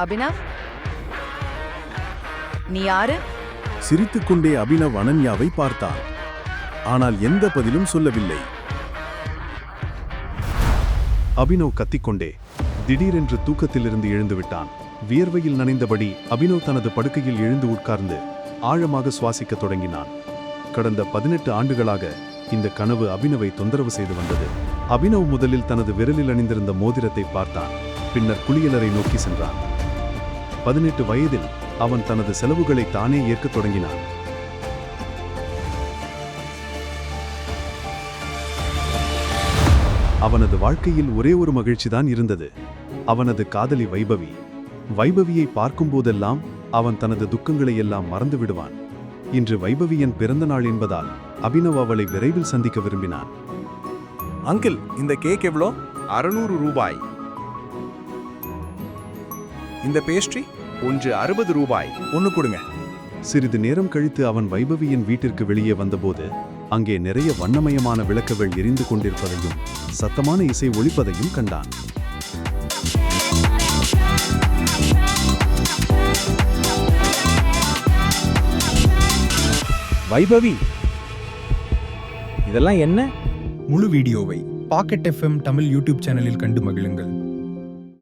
அபினவ், நீ யாரு? சிரித்துக்கொண்டே அபினவ் அனன்யாவை பார்த்தான். ஆனால் எந்த பதிலும் சொல்லவில்லை. அபினவ் கத்திக்கொண்டே திடீரென்று தூக்கத்திலிருந்து எழுந்துவிட்டான். வியர்வையில் நனைந்தபடி அபினவ் தனது படுக்கையில் எழுந்து உட்கார்ந்து ஆழமாக சுவாசிக்கத் தொடங்கினான். கடந்த 18 ஆண்டுகளாக இந்த கனவு அபினவை தொந்தரவு செய்து வந்தது. அபினவ் முதலில் தனது விரலில் அணிந்திருந்த மோதிரத்தை பார்த்தான். பின்னர் குளியலறை நோக்கி சென்றான். 18 வயதில் அவன் தனது செலவுகளை தானே ஏற்கத் தொடங்கினான். அவனது வாழ்க்கையில் ஒரே ஒரு மகிழ்ச்சிதான் இருந்தது. அவனது காதலி வைபவி. வைபவியை பார்க்கும்போதெல்லாம் அவன் தனது துக்கங்களை எல்லாம் மறந்து விடுவான். இன்று வைபவியின் பிறந்த நாள் என்பதால் அபினவ் அவளை விரைவில் சந்திக்க விரும்பினான். அங்கிள், இந்த கேக் எவ்வளோ? 600 ரூபாய். இந்த பேஸ்ட்ரி ஒன்று 60 ரூபாய். ஒன்று கொடுங்க. சிறிது நேரம் கழித்து அவன் வைபவியின் வீட்டிற்கு வெளியே வந்தபோது அங்கே நிறைய வண்ணமயமான விளக்குகள் எரிந்து கொண்டிருப்பதையும் சத்தமான இசை ஒலிப்பதையும் கண்டான். வைபவி, இதெல்லாம் என்ன? முழு வீடியோவை பாக்கெட் FM தமிழ் யூடியூப் சேனலில் கண்டு மகிழுங்கள்.